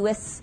US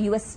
US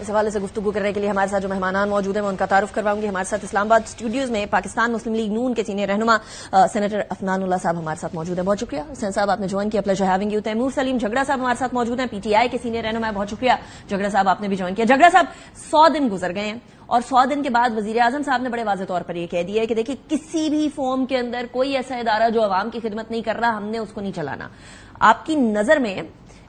اس حوالے سے گفتگو کرنے کے لیے ہمارے ساتھ جو مہمانان موجود ہیں میں ان کا تعارف کرواؤں گی. ہمارے ساتھ اسلام آباد اسٹوڈیوز میں پاکستان مسلم لیگ نون کے سینئر رہنما سینیٹر عفنان اللہ صاحب ہمارے ساتھ موجود ہیں. بہت شکریہ حسین صاحب, آپ نے جوائن کیا. Pleasure having you. تیمور سلیم جھگڑا صاحب ہمارے ساتھ موجود ہیں, PTI کے سینئر رہنما. بہت شکریہ جھگڑا صاحب, آپ نے بھی جوائن کیا. جھگڑا صاحب, 100 دن گزر گئے ہیں اور 100 دن کے بعد وزیر اعظم صاحب نے بڑے واضح طور پر یہ کہہ دیا ہے کہ دیکھیے کسی بھی فارم کے اندر کوئی ایسا ادارہ جو عوام کی خدمت نہیں کر رہا ہم نے اس کو نہیں چلانا. آپ کی نظر میں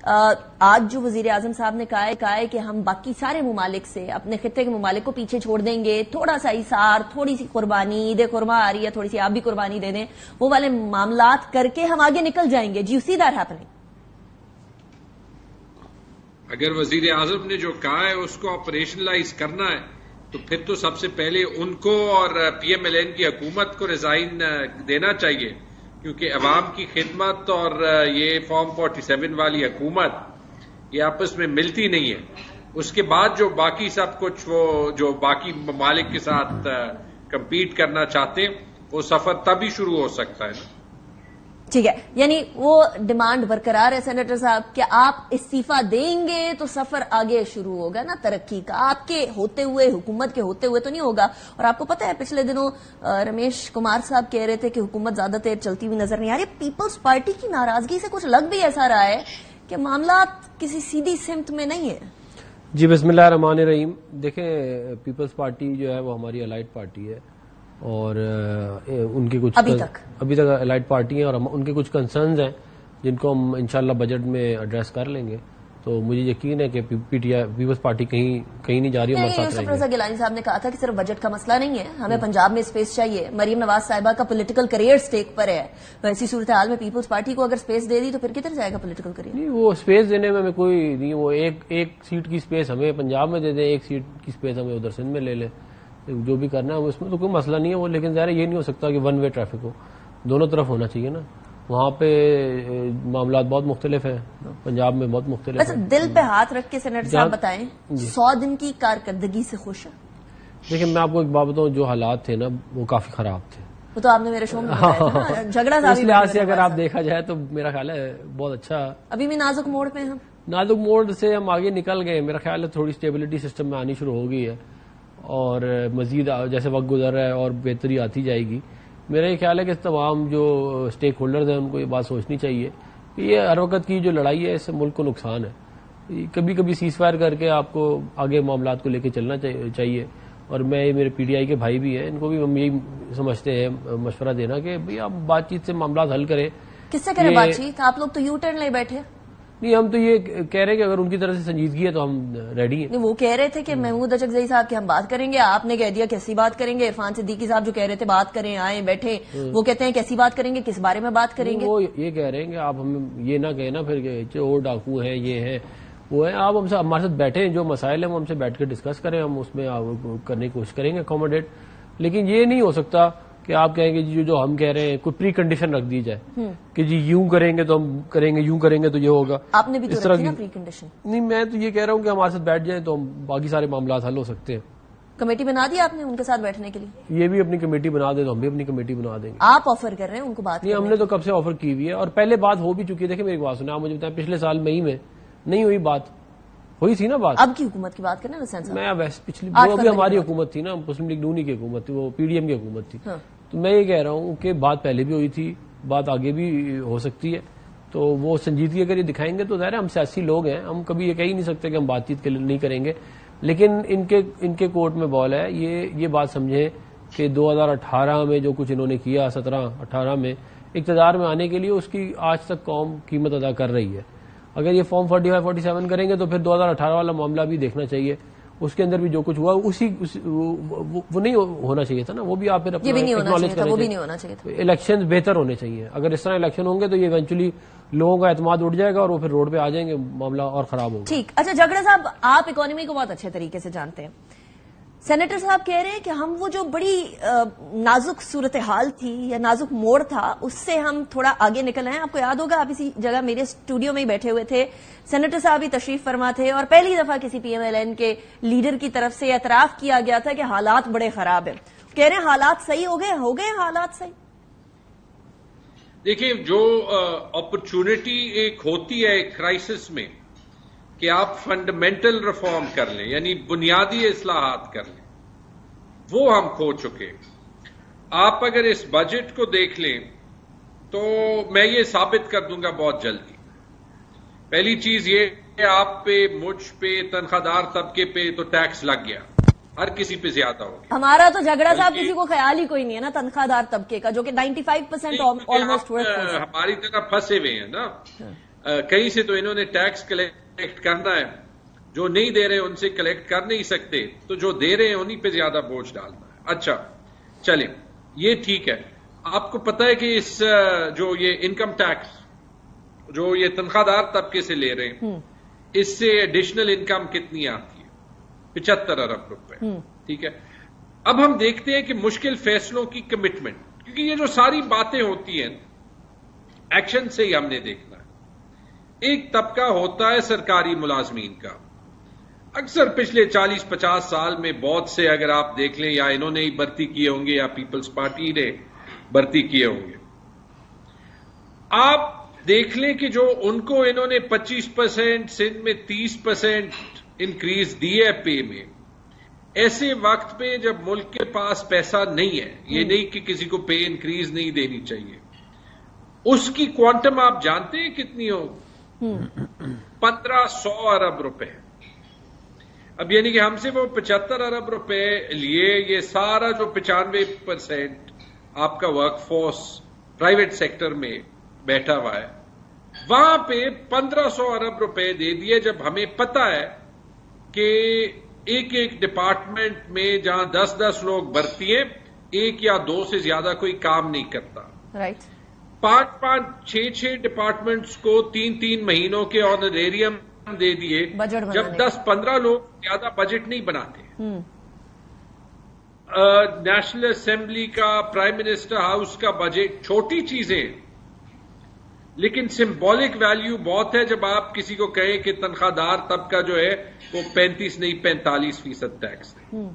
آج جو وزیر اعظم صاحب نے کہا ہے کہ ہم باقی سارے ممالک سے اپنے خطے کے ممالک کو پیچھے چھوڑ دیں گے, تھوڑا سا ایثار, تھوڑی سی قربانی, عید قربا آ رہی ہے, تھوڑی سی آپ بھی قربانی دے دیں, وہ والے معاملات کر کے ہم آگے نکل جائیں گے. جی سی دیٹ ہیپننگ. اگر وزیر اعظم نے جو کہا ہے اس کو آپریشنلائز کرنا ہے تو پھر تو سب سے پہلے ان کو اور PMLN کی حکومت کو ریزائن دینا چاہیے, کیونکہ عوام کی خدمت اور یہ فارم 47 والی حکومت یہ آپس میں ملتی نہیں ہے. اس کے بعد جو باقی سب کچھ وہ جو باقی ممالک کے ساتھ کمپیٹ کرنا چاہتے ہیں وہ سفر تبھی شروع ہو سکتا ہے. ٹھیک ہے, یعنی وہ ڈیمانڈ برقرار ہے سینیٹر صاحب کہ آپ استعفی دیں گے تو سفر آگے شروع ہوگا نا ترقی کا, آپ کے ہوتے ہوئے, حکومت کے ہوتے ہوئے تو نہیں ہوگا. اور آپ کو پتہ ہے پچھلے دنوں رمیش کمار صاحب کہہ رہے تھے کہ حکومت زیادہ دیر چلتی ہوئی نظر نہیں آ رہی. پیپلز پارٹی کی ناراضگی سے کچھ لگ بھی ایسا رہا ہے کہ معاملات کسی سیدھی سمت میں نہیں ہے. جی بسم اللہ الرحمن الرحیم. دیکھیں پیپلز پارٹی جو ہے وہ ہماری الائٹ پارٹی ہے اور ان کے کچھ ابھی تک الائٹ پارٹی ہیں اور ان کے کچھ کنسرنز ہیں جن کو ہم انشاءاللہ بجٹ میں ایڈریس کر لیں گے. تو مجھے یقین ہے کہ پیپلز پارٹی کہیں نہیں جا رہی. یوسف رضا گیلانی صاحب نے کہا تھا کہ صرف بجٹ کا مسئلہ نہیں ہے, ہمیں پنجاب میں اسپیس چاہیے. مریم نواز صاحبہ کا پولیٹیکل کریئر سٹیک پر ہے. ویسی صورتحال میں پیپلز پارٹی کو اگر اسپیس دے دی تو پھر کدھر جائے گا پولیٹیکل کریئر؟ نہیں, وہ اسپیس دینے میں ہمیں کوئی نہیں. وہ ایک سیٹ کی اسپیس ہمیں پنجاب میں دے دیں, ایک سیٹ کی اسپیس ہمیں ادھر سندھ میں لے لیں, جو بھی کرنا ہے اس میں تو کوئی مسئلہ نہیں ہے وہ. لیکن ظاہر یہ نہیں ہو سکتا کہ ون وے ٹریفک ہو, دونوں طرف ہونا چاہیے نا. وہاں پہ معاملات بہت مختلف ہیں, پنجاب میں بہت مختلف ہیں. دل پہ ہاتھ رکھ کے سینیٹر صاحب بتائیں 100 دن کی کارکردگی سے خوش ہیں؟ دیکھیں میں آپ کو ایک بات بتاؤں, جو حالات تھے نا وہ کافی خراب تھے. وہ تو آپ نے میرے شو میں بتایا جھگڑا صاحب. اس لحاظ سے اگر آپ دیکھا جائے تو میرا خیال ہے بہت اچھا. ابھی بھی نازک موڑ پہ ہیں ہم. نازک موڑ سے ہم آگے نکل گئے. میرا خیال ہے تھوڑی اسٹیبلٹی سسٹم میں آنی شروع ہو گئی ہے اور مزید جیسے وقت گزر رہا ہے اور بہتری آتی جائے گی. میرا یہ خیال ہے کہ تمام جو اسٹیک ہولڈرز ہیں ان کو یہ بات سوچنی چاہیے کہ یہ ہر وقت کی جو لڑائی ہے اس سے ملک کو نقصان ہے. کبھی کبھی سیز فائر کر کے آپ کو آگے معاملات کو لے کے چلنا چاہیے. اور میں میرے PTI کے بھائی بھی ہیں, ان کو بھی ہم یہی سمجھتے ہیں مشورہ دینا کہ بھئی آپ بات چیت سے معاملات حل کریں. کس سے کریں بات چیت؟ آپ لوگ تو یو ٹرن لے بیٹھے. نہیں, ہم تو یہ کہہ رہے ہیں کہ اگر ان کی طرف سے سنجیدگی ہے تو ہم ریڈی ہیں. وہ کہہ رہے تھے کہ محمود اچکزئی صاحب کی ہم بات کریں گے, آپ نے کہہ دیا کیسی بات کریں گے. عرفان صدیقی صاحب جو کہہ رہے تھے بات کریں, آئیں بیٹھے, وہ کہتے ہیں کیسی بات کریں گے, کس بارے میں بات کریں گے. وہ یہ کہہ رہے ہیں کہ آپ ہمیں یہ نہ کہنا پھر کہ چور ڈاکو ہیں, یہ ہیں وہ ہیں. آپ ہمارے ساتھ بیٹھیں, جو مسائل ہیں وہ ہم سے بیٹھ کے ڈسکس کریں, ہم اس میں کرنے کی کوشش کریں گے اکوموڈیٹ. لیکن یہ نہیں ہو سکتا کہ آپ کہیں گے جی جو ہم کہہ رہے ہیں کوئی پری کنڈیشن رکھ دی جائے کہ جی یوں کریں گے تو ہم کریں گے, یوں کریں گے تو یہ ہوگا. آپ نے بھی تو رکھی نا پری کنڈیشن. نہیں, میں تو یہ کہہ رہا ہوں کہ ہمارے ساتھ بیٹھ جائیں تو ہم باقی سارے معاملات حل ہو سکتے ہیں. کمیٹی بنا دی آپ نے ان کے ساتھ بیٹھنے کے لیے؟ یہ بھی اپنی کمیٹی بنا دے تو ہم بھی اپنی کمیٹی بنا دیں گے. آپ آفر کر رہے ہیں ان کو بات؟ نہیں, ہم نے تو کب سے آفر کی ہوئی ہے اور پہلے بات ہو بھی چکی ہے. دیکھیں میری بات سنیں, آپ مجھے بتائیں پچھلے سال مئی میں نہیں ہوئی بات, ہوئی تھی نا بات. اب کی حکومت کی بات کریں نا. میں ویسے پچھلی وہ بھی ہماری حکومت تھی نا, مسلم لیگ نون کی حکومت تھی, وہ PDM کی حکومت تھی. تو میں یہ کہہ رہا ہوں کہ بات پہلے بھی ہوئی تھی, بات آگے بھی ہو سکتی ہے. تو وہ سنجیدگی اگر یہ دکھائیں گے تو ظاہر ہے ہم سیاسی لوگ ہیں, ہم کبھی یہ کہہ ہی نہیں سکتے کہ ہم بات چیت کے لیے نہیں کریں گے. لیکن ان کے کورٹ میں بال ہے. یہ بات سمجھیں کہ 2018 میں جو کچھ انہوں نے کیا, 17-18 میں اقتدار میں آنے کے لیے اس کی آج تک قوم قیمت ادا کر رہی ہے. اگر یہ فارم 45-47 کریں گے تو پھر 2018 والا معاملہ بھی دیکھنا چاہیے. اس کے اندر بھی جو کچھ ہوا وہ نہیں ہونا چاہیے تھا نا, وہ بھی آپ پھر اپنا ایکنالج کریں. الیکشن بہتر ہونے چاہیے. اگر اس طرح الیکشن ہوں گے تو یہ ایونچولی لوگوں کا اعتماد اٹھ جائے گا اور وہ پھر روڈ پہ آ جائیں گے, معاملہ اور خراب ہوگا. ٹھیک. اچھا جھگڑا صاحب, آپ اکانومی کو بہت اچھے طریقے سے جانتے ہیں. سینیٹر صاحب کہہ رہے ہیں کہ ہم وہ جو بڑی نازک صورتحال تھی یا نازک موڑ تھا اس سے ہم تھوڑا آگے نکل آئے. آپ کو یاد ہوگا آپ اسی جگہ میرے اسٹوڈیو میں ہی بیٹھے ہوئے تھے, سینیٹر صاحب بھی تشریف فرما تھے اور پہلی دفعہ کسی PMLN کے لیڈر کی طرف سے اعتراف کیا گیا تھا کہ حالات بڑے خراب ہیں. کہہ رہے ہیں حالات صحیح ہو گئے حالات صحیح. دیکھیں جو اپرچونٹی ایک ہوتی ہے ایک کرائسس میں, کہ آپ فنڈامنٹل ریفارم کر لیں، یعنی بنیادی اصلاحات کر لیں، وہ ہم کھو چکے۔ آپ اگر اس بجٹ کو دیکھ لیں تو میں یہ ثابت کر دوں گا بہت جلدی۔ پہلی چیز یہ کہ آپ پہ، مجھ پہ، تنخواہ دار طبقے پہ تو ٹیکس لگ گیا، ہر کسی پہ زیادہ ہو گیا۔ ہمارا تو جھگڑا صاحب کسی کو خیال ہی کوئی نہیں ہے نا تنخواہ دار طبقے کا، جو کہ 95% آلموسٹ ہماری طرح پھنسے ہوئے ہیں نا، کہیں سے تو انہوں نے ٹیکس کلیکٹ کرنا ہے، جو نہیں دے رہے ان سے کلیکٹ کر نہیں سکتے، تو جو دے رہے ہیں انہی پہ زیادہ بوجھ ڈالنا ہے۔ اچھا چلیں، یہ ٹھیک ہے۔ آپ کو پتا ہے کہ اس جو یہ انکم ٹیکس جو یہ تنخواہ دار طبقے سے لے رہے ہیں، اس سے ایڈیشنل انکم کتنی آتی ہے؟ 75 ارب روپے، ٹھیک ہے۔ اب ہم دیکھتے ہیں کہ مشکل فیصلوں کی کمٹمنٹ، کیونکہ یہ جو ساری باتیں ہوتی ہیں ایکشن سے ہی ہم نے دیکھنا ہے۔ ایک طبقہ ہوتا ہے سرکاری ملازمین کا، اکثر پچھلے 40-50 سال میں بہت سے اگر آپ دیکھ لیں، یا انہوں نے ہی بھرتی کیے ہوں گے یا پیپلز پارٹی نے بھرتی کیے ہوں گے، آپ دیکھ لیں کہ جو ان کو انہوں نے 25%، سندھ میں 30% انکریز دی ہے پے میں، ایسے وقت پہ جب ملک کے پاس پیسہ نہیں ہے، یہ نہیں کہ کسی کو پے انکریز نہیں دینی چاہیے، اس کی کوانٹم آپ جانتے ہیں کتنی ہو؟ 1500 ارب روپے۔ اب یعنی کہ ہم سے وہ 75 ارب روپے لیے، یہ سارا جو 95% آپ کا ورک فورس پرائیویٹ سیکٹر میں بیٹھا ہوا ہے، وہاں پہ 1500 ارب روپے دے دیے، جب ہمیں پتا ہے کہ ایک ایک ڈپارٹمنٹ میں جہاں 10-10 لوگ بھرتی ہیں، 1 یا 2 سے زیادہ کوئی کام نہیں کرتا۔ 5-5-6 ڈپارٹمنٹس کو 3 مہینوں کے آنریریم دے دیے، جب 10-15 لوگ زیادہ بجٹ نہیں بناتے۔ نیشنل اسمبلی کا، پرائم منسٹر ہاؤس کا بجٹ چھوٹی چیزیں، لیکن سمبولک ویلیو بہت ہے جب آپ کسی کو کہیں کہ تنخواہ دار طبقہ جو ہے وہ 35 نہیں 45% ٹیکس دے۔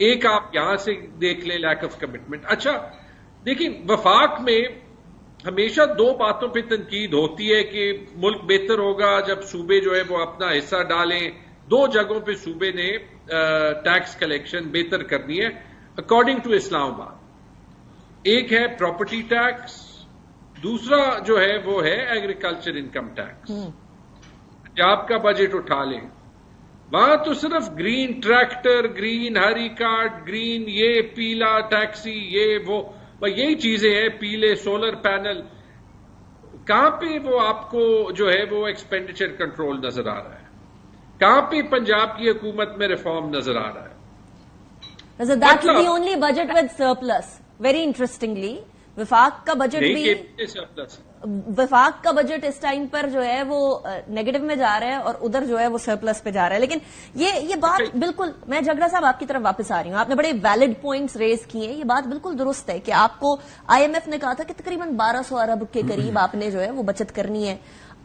ایک آپ یہاں سے دیکھ لیں لیک آف کمٹمنٹ۔ اچھا دیکھیں، وفاق میں ہمیشہ 2 باتوں پہ تنقید ہوتی ہے کہ ملک بہتر ہوگا جب صوبے جو ہے وہ اپنا حصہ ڈالیں۔ 2 جگہوں پہ صوبے نے ٹیکس کلیکشن بہتر کرنی ہے اکارڈنگ ٹو اسلام آباد۔ ایک ہے پراپرٹی ٹیکس، دوسرا جو ہے وہ ہے ایگریکلچر انکم ٹیکس۔ پنجاب کا بجٹ اٹھا لیں، وہاں تو صرف گرین ٹریکٹر، گرین ہری کارڈ، گرین یہ پیلا ٹیکسی، یہ وہ یہی چیزیں ہیں، پیلے سولر پینل۔ کہاں پہ وہ آپ کو جو ہے وہ ایکسپینڈیچر کنٹرول نظر آ رہا ہے؟ کہاں پہ پنجاب کی حکومت میں ریفارم نظر آ رہا ہے؟ That's the only budget with surplus. Very interestingly, وفاق کا بجٹ بھی، وفاق کا بجٹ اس ٹائم پر جو ہے وہ نیگیٹو میں جا رہا ہے اور ادھر جو ہے وہ سرپلس پہ جا رہا ہے۔ لیکن یہ بات بالکل، میں جھگڑا صاحب آپ کی طرف واپس آ رہی ہوں، آپ نے بڑے ویلڈ پوائنٹس ریز کیے ہیں، یہ بات بالکل درست ہے کہ آپ کو IMF نے کہا تھا کہ تقریباً 1200 ارب کے قریب آپ نے جو ہے وہ بچت کرنی ہے،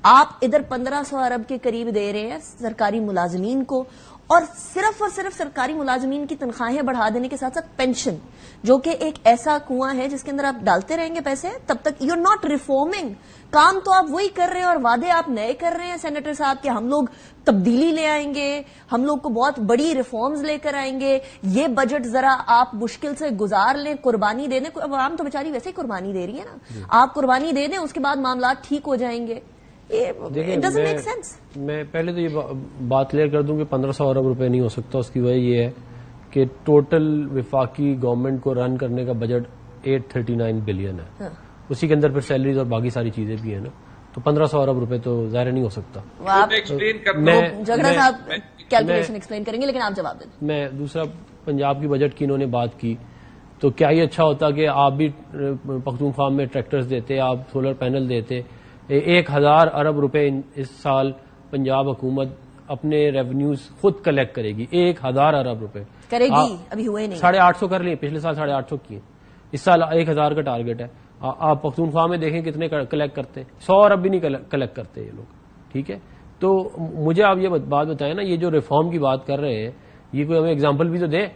آپ ادھر 1500 ارب کے قریب دے رہے ہیں سرکاری ملازمین کو، اور صرف سرکاری ملازمین کی تنخواہیں بڑھا دینے کے ساتھ ساتھ پینشن، جو کہ ایک ایسا کنواں ہے جس کے اندر آپ ڈالتے رہیں گے پیسے تب تک یو آر ناٹ ریفارمنگ۔ کام تو آپ وہی کر رہے ہیں اور وعدے آپ نئے کر رہے ہیں سینیٹر صاحب کہ ہم لوگ تبدیلی لے آئیں گے، ہم لوگ کو بہت بڑی ریفارمز لے کر آئیں گے، یہ بجٹ ذرا آپ مشکل سے گزار لیں، قربانی دے دیں۔ عوام تو بیچاری ویسے ہی قربانی دے رہی ہے نا، آپ قربانی دے دیں، اس کے بعد معاملات ٹھیک ہو جائیں گے۔ میں پہلے تو یہ بات کلیئر کر دوں کہ 1500 ارب روپے نہیں ہو سکتا۔ اس کی وجہ یہ ہے کہ ٹوٹل وفاقی گورنمنٹ کو رن کرنے کا بجٹ 839 بلین ہے، اسی کے اندر پھر سیلریز اور باقی ساری چیزیں بھی ہیں نا، تو 1500 ارب روپے تو ظاہر نہیں ہو سکتا۔ جھگڑا صاحب کیلکولیشن ایکسپلین کریں گے، لیکن آپ جواب دیں۔ میں دوسرا، پنجاب کی بجٹ کی انہوں نے بات کی، تو کیا یہ اچھا ہوتا کہ آپ بھی پختونخوا میں ٹریکٹرز دیتے، آپ سولر پینل دیتے؟ 1000 ارب روپے اس سال پنجاب حکومت اپنے ریونیوز خود کلیکٹ کرے گی، 1000 ارب روپے کرے گی، ابھی ہوئے نہیں، 850 کر لیں، پچھلے سال 850 کیے، اس سال 1000 کا ٹارگٹ ہے۔ آپ پختونخوا میں دیکھیں کتنے کلیکٹ کرتے ہیں، 100 ارب بھی نہیں کلیکٹ کرتے یہ لوگ، ٹھیک ہے؟ تو مجھے آپ یہ بات بتائیں نا، یہ جو ریفارم کی بات کر رہے ہیں، یہ کوئی ہمیں اگزامپل بھی تو دیں،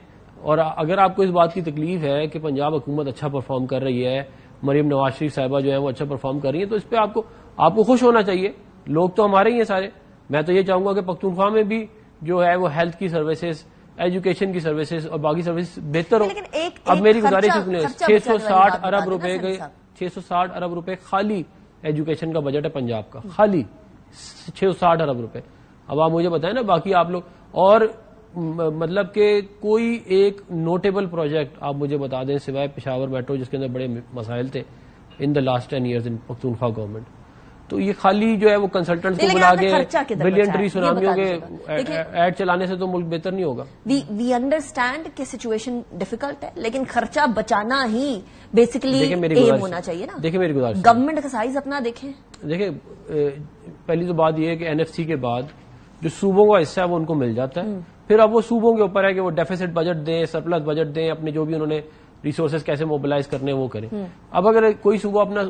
اور اگر آپ کو اس بات کی تکلیف ہے کہ پنجاب حکومت اچھا پرفارم کر رہی ہے، مریم نواز شریف صاحبہ جو ہے وہ اچھا پرفارم کر رہی ہیں، تو اس پہ آپ کو خوش ہونا چاہیے، لوگ تو ہمارے ہی ہیں سارے، میں تو یہ چاہوں گا کہ پختونخوا میں بھی جو ہے وہ ہیلتھ کی سروسز، ایجوکیشن کی سروسز اور باقی سروسز بہتر ہو. اب میری گزارش سنیں، 660 ارب روپے کے 660 ارب روپے خالی ایجوکیشن کا بجٹ ہے پنجاب کا، خالی 660 ارب روپے. اب آپ مجھے بتائیں نا باقی آپ لوگ، اور مطلب کہ کوئی ایک نوٹیبل پروجیکٹ آپ مجھے بتا دیں سوائے پشاور میٹرو جس کے اندر بڑے مسائل تھے in the last 10 years in Pakhtunkhwa government. تو یہ خالی جو ہے وہ کنسلٹنٹس کو بلا کے بلینٹری سونامیوں کے ایڈ چلانے سے تو ملک بہتر نہیں ہوگا. وی انڈرسٹینڈ کہ سچویشن ڈیفیکلٹ ہے، لیکن خرچہ بچانا ہی بیسیکلی ایم ہونا چاہیے نا. دیکھیں میری گزارش، گورنمنٹ کا سائز اپنا دیکھیں. دیکھیں پہلی تو بات یہ ہے کہ NFC کے بعد جو صوبوں کا حصہ ہے وہ ان کو مل جاتا ہے. پھر اب وہ صوبوں کے اوپر ہے کہ وہ ڈیفیسٹ بجٹ دیں، سرپلس بجٹ دیں، اپنے جو بھی انہوں نے ریسورسز کیسے موبلائز کرنے وہ کریں. اب اگر کوئی صوبہ اپنا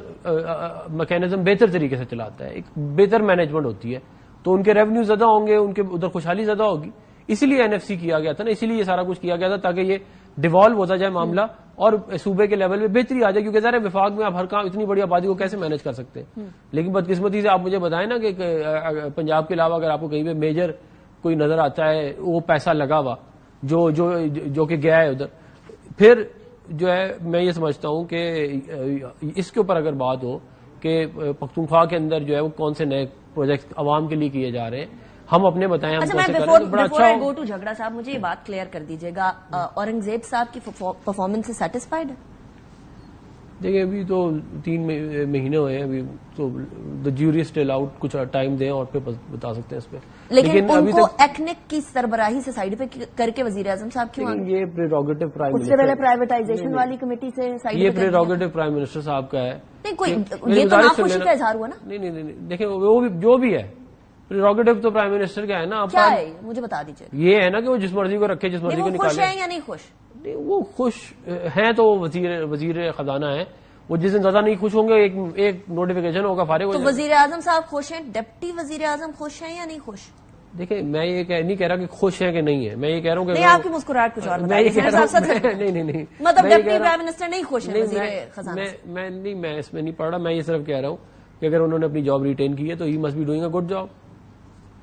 میکینزم بہتر طریقے سے چلاتا ہے، ایک بہتر مینجمنٹ ہوتی ہے، تو ان کے ریونیو زیادہ ہوں گے، ان کے ادھر خوشحالی زیادہ ہوگی. اسی لیے NFC کیا گیا تھا نا، اسی لیے یہ سارا کچھ کیا گیا تھا تاکہ یہ ڈیوالو ہوتا جائے معاملہ اور صوبے کے لیول میں بہتری آ جائے. کیونکہ ظاہر وفاق میں آپ ہر کام اتنی بڑی آبادی کو کیسے مینج کر سکتے ہیں. لیکن بدقسمتی سے آپ مجھے بتائیں نا کہ پنجاب کے علاوہ اگر آپ کو کہیں پہ میجر کوئی نظر آتا ہے وہ پیسہ لگا ہوا جو کہ گیا ہے ادھر، پھر جو ہے میں یہ سمجھتا ہوں کہ اس کے اوپر اگر بات ہو کہ پختونخوا کے اندر جو ہے وہ کون سے نئے پروجیکٹ عوام کے لیے کیے جا رہے ہیں، ہم اپنے بتائیں ہم کون سے کریں تو بڑا اچھا ہو. گو ٹو جھگڑا صاحب مجھے یہ بات کلیئر کر دیجیے گا، اورنگزیب صاحب کی پرفارمنس سے سیٹسفائیڈ ہے؟ دیکھیں ابھی تو 3 مہینے ہوئے ہیں، ابھی تو دا جیوری اسٹل آؤٹ، کچھ ٹائم دیں اور پھر بتا سکتے ہیں اس پہ. لیکن ان کو ایکنک کی سربراہی سے سائیڈ پہ کر کے وزیر اعظم صاحب کیوں آئے؟ یہ پریروگیٹو پرائم منسٹر، اس سے پہلے پرائیویٹائزیشن والی کمیٹی سے سائیڈ پہ، یہ پریروگیٹو پرائم منسٹر صاحب کا ہے. نہیں کوئی یہ تو ناخوشی کا اظہار ہوا نا. نہیں دیکھیں وہ بھی جو بھی ہے پریروگیٹو تو پرائم منسٹر کا ہے نا. کیا ہے مجھے بتا دیجیے. یہ ہے نا کہ وہ جس مرضی کو رکھے، جس مرضی کو نکالے. خوش ہیں یا نہیں خوش؟ وہ خوش ہیں تو وزیر خزانہ ہیں، وہ جس دن زیادہ نہیں خوش ہوں گے ایک نوٹیفیکیشن ہوگا فارغ ہو جائے. تو وزیر اعظم صاحب خوش ہیں، ڈپٹی وزیر اعظم خوش ہیں یا نہیں خوش؟ دیکھیں میں یہ نہیں کہہ رہا کہ خوش ہیں کہ نہیں ہے، میں یہ کہہ رہا ہوں کہ نہیں آپ کی مسکراہٹ کچھ اور بتائیے. نہیں مطلب ڈپٹی پرائم منسٹر نہیں خوش ہیں وزیر خزانہ سے؟ میں اس میں نہیں پڑھ رہا، میں یہ صرف کہہ رہا ہوں کہ اگر انہوں نے اپنی جاب ریٹین کی ہے تو he must be doing a good job,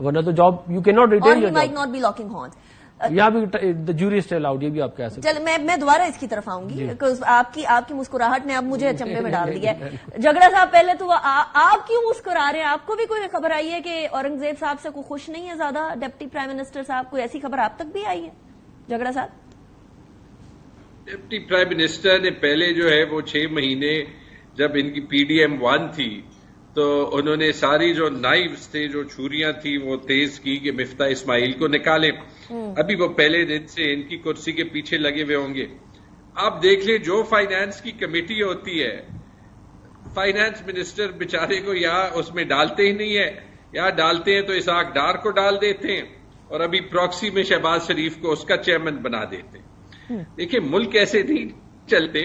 ورنہ تو job you can not retain your might not be locking horns. یہاں بھی دا جوری اسٹل آؤٹ، یہ بھی آپ کہہ سکتے ہیں. چل میں دوبارہ اس کی طرف آؤں گی، آپ کی مسکراہٹ نے اب مجھے چمبے میں ڈال دیا ہے. جھگڑا صاحب پہلے تو آپ کیوں مسکرا رہے ہیں؟ آپ کو بھی کوئی خبر آئی ہے کہ اورنگزیب صاحب سے کوئی خوش نہیں ہے زیادہ ڈپٹی پرائم منسٹر صاحب؟ کوئی ایسی خبر آپ تک بھی آئی ہے جھگڑا صاحب؟ ڈپٹی پرائم منسٹر نے پہلے جو ہے وہ 6 مہینے جب ان کی PDM 1 تھی تو انہوں نے ساری جو نائفز تھے، جو چھریاں تھیں وہ تیز کی کہ مفتاح اسماعیل کو نکالیں. ابھی وہ پہلے دن سے ان کی کرسی کے پیچھے لگے ہوئے ہوں گے. آپ دیکھ لیں جو فائنانس کی کمیٹی ہوتی ہے، فائنانس منسٹر بیچارے کو یا اس میں ڈالتے ہی نہیں ہے، یا ڈالتے ہیں تو اسحاق ڈار کو ڈال دیتے ہیں، اور ابھی پراکسی میں شہباز شریف کو اس کا چیئرمین بنا دیتے ہیں. دیکھیں ملک ایسے نہیں چلتے.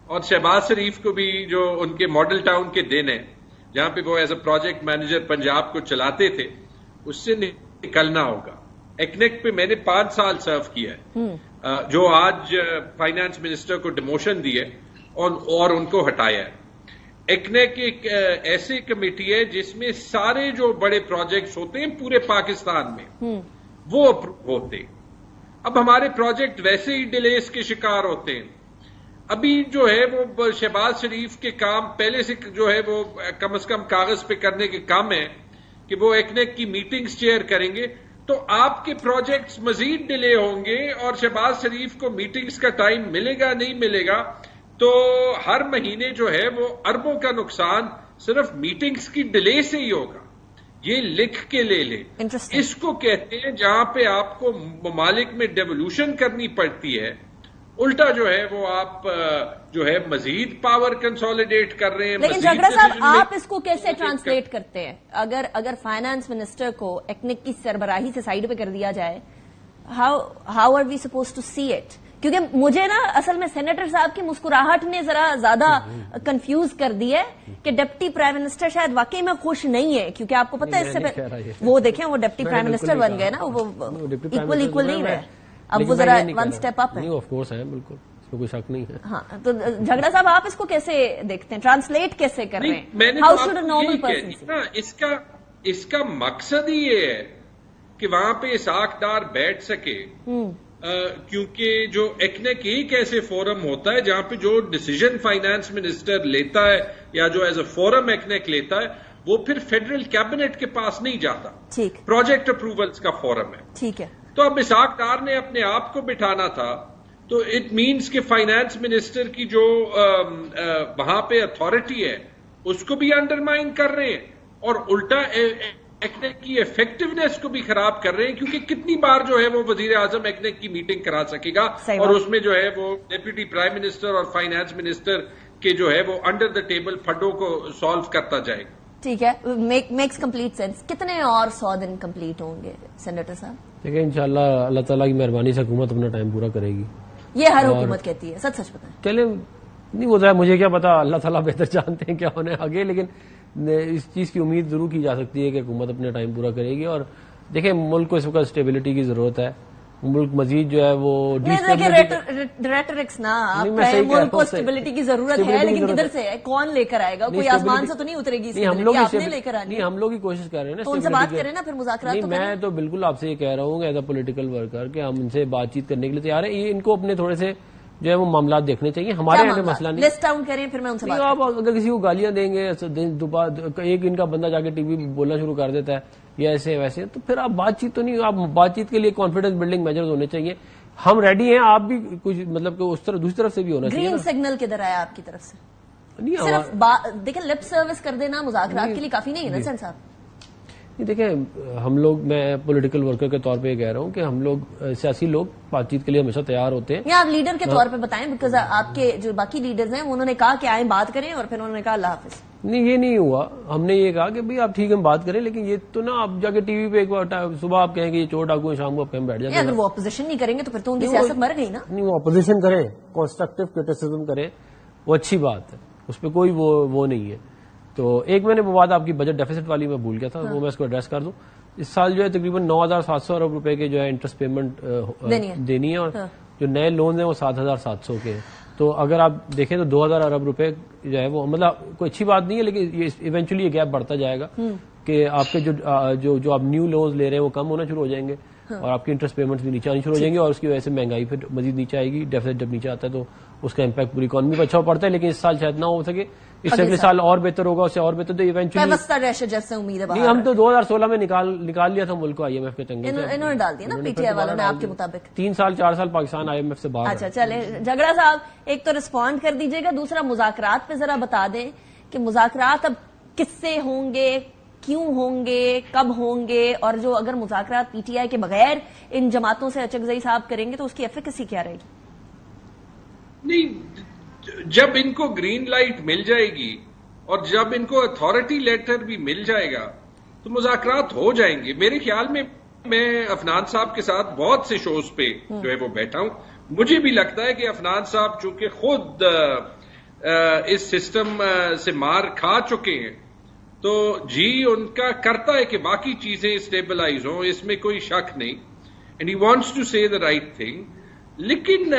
اور شہباز شریف کو بھی جو ان کے ماڈل ٹاؤن کے دن ہیں جہاں پہ وہ as a project manager Punjab کو چلاتے تھے، اس سے نکلنا ہوگا. ایکنیک پہ میں نے 5 سال سرو کیا ہے، جو آج فائنانس منسٹر کو ڈیموشن دی ہے اور ان کو ہٹایا ہے. ایکنیک ایک ایسی کمیٹی ہے جس میں سارے جو بڑے پروجیکٹس ہوتے ہیں پورے پاکستان میں وہ اپروو ہوتے ہیں. اب ہمارے پروجیکٹ ویسے ہی ڈیلیز کے شکار ہوتے ہیں. ابھی جو ہے وہ شہباز شریف کے کام پہلے سے جو ہے وہ کم از کم کاغذ پہ کرنے کے کام ہے کہ وہ ایکنیک کی میٹنگز چیئر کریں گے، تو آپ کے پروجیکٹس مزید ڈیلے ہوں گے اور شہباز شریف کو میٹنگز کا ٹائم ملے گا نہیں ملے گا. تو ہر مہینے جو ہے وہ اربوں کا نقصان صرف میٹنگز کی ڈیلے سے ہی ہوگا. یہ لکھ کے لے لیں. اس کو کہتے ہیں جہاں پہ آپ کو ممالک میں ڈیولوشن کرنی پڑتی ہے، الٹا جو ہے وہ آپ جو ہے مزید پاور کنسولیڈیٹ کر رہے ہیں. لیکن جھگڑا صاحب آپ اس کو کیسے ٹرانسلیٹ کرتے ہیں؟ اگر فائنانس منسٹر کو ایکنک کی سربراہی سے سائیڈ پہ کر دیا جائے، how are we supposed to see it? کیونکہ مجھے نا اصل میں سینیٹر صاحب کی مسکراہٹ نے ذرا زیادہ کنفیوز کر دی ہے کہ ڈپٹی پرائم منسٹر شاید واقعی میں خوش نہیں ہے، کیونکہ آپ کو پتا ہے اس سے وہ دیکھیں وہ ڈپٹی پرائم منسٹر بن گئے نا، وہ ایکول نہیں رہے، اب وہ ذرا 1 اسٹیپ اپ ہے. آف کورس ہے، بالکل اس میں کوئی شک نہیں ہے. ہاں تو جھگڑا صاحب آپ اس کو کیسے دیکھتے ہیں، ٹرانسلیٹ کیسے کر رہے ہیں؟ How should a normal person? اس کا مقصد ہی یہ ہے کہ وہاں پہ اسحاق ڈار بیٹھ سکے، کیونکہ جو ایکنیک ایک ایسے فورم ہوتا ہے جہاں پہ جو ڈیسیژن فائنانس منسٹر لیتا ہے یا جو ایز اے فورم ایکنیک لیتا ہے وہ پھر فیڈرل کیبنٹ کے پاس نہیں جاتا، پروجیکٹ اپروولز کا فورم ہے. ٹھیک ہے. تو اب اسحاق ڈار نے اپنے آپ کو بٹھانا تھا، تو اٹ مینس کہ فائنانس منسٹر کی جو وہاں پہ اتھارٹی ہے اس کو بھی انڈرمائن کر رہے ہیں اور الٹا ایکنیک کی ایفیکٹونیس کو بھی خراب کر رہے ہیں، کیونکہ کتنی بار جو ہے وہ وزیر اعظم ایکنیک کی میٹنگ کرا سکے گا اور اس میں جو ہے وہ ڈپٹی پرائم منسٹر اور فائنانس منسٹر کے جو ہے وہ انڈر دا ٹیبل فنڈوں کو سالو کرتا جائے گا. ٹھیک ہے. Makes complete sense. کتنے اور 100 دن کمپلیٹ ہوں گے سینیٹر صاحب؟ دیکھیں انشاءاللہ اللہ تعالیٰ کی مہربانی سے حکومت اپنا ٹائم پورا کرے گی. یہ ہر حکومت کہتی ہے، سچ بتائیں. چلے نہیں ہوتا ہے، مجھے کیا پتا، اللہ تعالیٰ بہتر جانتے ہیں کیا ہونے آگے، لیکن اس چیز کی امید ضرور کی جا سکتی ہے کہ حکومت اپنا ٹائم پورا کرے گی. اور دیکھیں ملک کو اس وقت اسٹیبلٹی کی ضرورت ہے. ملک مزید جو ہے وہ ریٹرکس نا ملک کو اسٹیبلٹی کی ضرورت ہے، لیکن کدھر سے ہے؟ کون لے کر آئے گا؟ کوئی آسمان سے تو نہیں اترے گی، ہم لوگ ہی کوشش کر رہے ہیں نا. تو ان سے بات کریں نا، پھر مذاکرات. میں تو بالکل آپ سے یہ کہہ رہا ہوں ایز اے پولیٹیکل ورکر کہ ہم ان سے بات چیت کرنے کے لیے تیار ہیں. یہ ان کو اپنے تھوڑے سے جو ہے وہ معاملات دیکھنے چاہیے، ہمارے یہاں مسئلہ نہیں. لسٹ ڈاؤن کریں پھر میں ان سے بات. آپ اگر کسی کو گالیاں دیں گے، ایک ان کا بندہ جا کے ٹی وی بولنا شروع کر دیتا ہے یا ایسے ویسے، تو پھر آپ بات چیت تو نہیں. آپ بات چیت کے لیے کانفیڈنس بلڈنگ میجرز ہونے چاہیے. ہم ریڈی ہیں، آپ بھی کچھ مطلب کہ اس طرح دوسری طرف سے بھی ہونا چاہیے. گرین سگنل کدھر آیا آپ کی طرف سے؟ صرف دیکھیں لپ سروس کر دینا مذاکرات کے لیے کافی نہیں ہے نا سین صاحب. دیکھیں ہم لوگ، میں پولیٹیکل ورکر کے طور پہ یہ کہہ رہا ہوں کہ ہم لوگ سیاسی لوگ بات چیت کے لیے ہمیشہ تیار ہوتے ہیں. یا آپ لیڈر کے طور پہ بتائیں، بیکاز آپ کے جو باقی لیڈرز ہیں انہوں نے کہا کہ آئیں بات کریں اور پھر انہوں نے کہا اللہ حافظ. نہیں، یہ نہیں ہوا. ہم نے یہ کہا کہ بھائی آپ ٹھیک ہے بات کریں، لیکن یہ تو نا آپ جا کے ٹی وی پہ ایک بار صبح آپ کہیں گے یہ چور ڈاکو، شام کو آپ کہیں بیٹھ جائیں. اگر وہ اپوزیشن نہیں کریں گے تو پھر تو ان کی سیاست مر گئی نا. نہیں، وہ اپوزیشن کریں، کنسٹرکٹیو کرٹیسزم کریں، وہ اچھی بات ہے، اس پہ کوئی وہ نہیں ہے. تو ایک میں نے وہ بات آپ کی بجٹ ڈیفیسٹ والی میں بھول گیا تھا، وہ میں اس کو ایڈریس کر دوں. اس سال جو ہے تقریباً 9,700 ارب روپے کے جو ہے انٹرسٹ پیمنٹ دینی ہے، اور جو نئے لون ہیں وہ 7,700 کے ہیں. تو اگر آپ دیکھیں تو 2,000 ارب روپے جو ہے وہ مطلب کوئی اچھی بات نہیں ہے، لیکن یہ ایونچولی یہ گیپ بڑھتا جائے گا کہ آپ کے جو آپ نیو لونز لے رہے ہیں وہ کم ہونا شروع ہو جائیں گے اور آپ کی انٹرسٹ پیمنٹس بھی نیچے آنی شروع ہو جائیں گے، اور اس کی وجہ سے مہنگائی پھر مزید نیچے آئے گی. ڈیفیسٹ جب نیچے آتا ہے تو اس کا امپیکٹ پوری اکانومی پہ اچھا پڑتا ہے، لیکن اس سال شاید نہ ہو سکے. اس سے اگلے سال اور بہتر ہوگا، اس سے اور بہتر. تو ایونچولی جیسے امید ہے نہیں، ہم تو 2016 میں نکال لیا تھا ملک کو آئی ایم ایف کے چنگل سے. انہوں نے ڈال دیا نا پی ٹی آئی والوں نے آپ کے مطابق. 3 سال 4 سال پاکستان آئی ایم ایف سے باہر. اچھا چلے جھگڑا صاحب ایک تو رسپونڈ کر دیجیے گا، دوسرا مذاکرات پہ ذرا بتا دیں کہ مذاکرات اب کس سے ہوں گے، کیوں ہوں گے، کب ہوں گے، اور جو اگر مذاکرات پی ٹی آئی کے بغیر ان جماعتوں سے اچکزئی صاحب کریں گے تو اس کی ایفیکیسی کیا رہے گی؟ نہیں، جب ان کو گرین لائٹ مل جائے گی اور جب ان کو اتھارٹی لیٹر بھی مل جائے گا تو مذاکرات ہو جائیں گے. میرے خیال میں عفنان صاحب کے ساتھ بہت سے شوز پہ جو ہے وہ بیٹھا ہوں. مجھے بھی لگتا ہے کہ عفنان صاحب چونکہ خود اس سسٹم سے مار کھا چکے ہیں تو جی ان کا کرتا ہے کہ باقی چیزیں اسٹیبلائز ہوں، اس میں کوئی شک نہیں. اینڈ ہی وانٹس ٹو سے دا رائٹ تھنگ. لیکن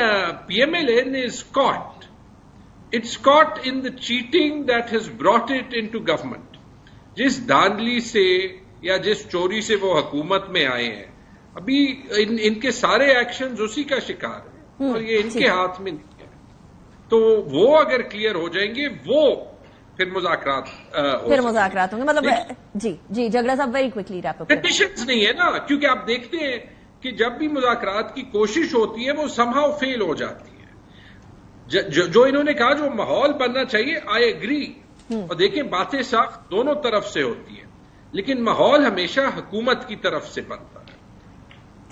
P M L N is caught. It's caught in the cheating that has brought it into government. جس دھاندلی سے یا جس چوری سے وہ حکومت میں آئے ہیں، ابھی ان کے سارے ایکشنز اسی کا شکار ہیں اور یہ ان کے ہاتھ میں نہیں ہے. تو وہ اگر کلیئر ہو جائیں گے وہ پھر مذاکرات ہوں گے. مطلب جی جھگڑا صاحب very quickly wrap up. Conditions نہیں ہے نا، کیونکہ آپ دیکھتے ہیں کہ جب بھی مذاکرات کی کوشش ہوتی ہے وہ سم ہاؤ فیل ہو جاتی ہے. جو انہوں نے کہا جو ماحول بننا چاہیے، آئی ایگری. اور دیکھیں باتیں صاف دونوں طرف سے ہوتی ہیں، لیکن ماحول ہمیشہ حکومت کی طرف سے بنتا ہے.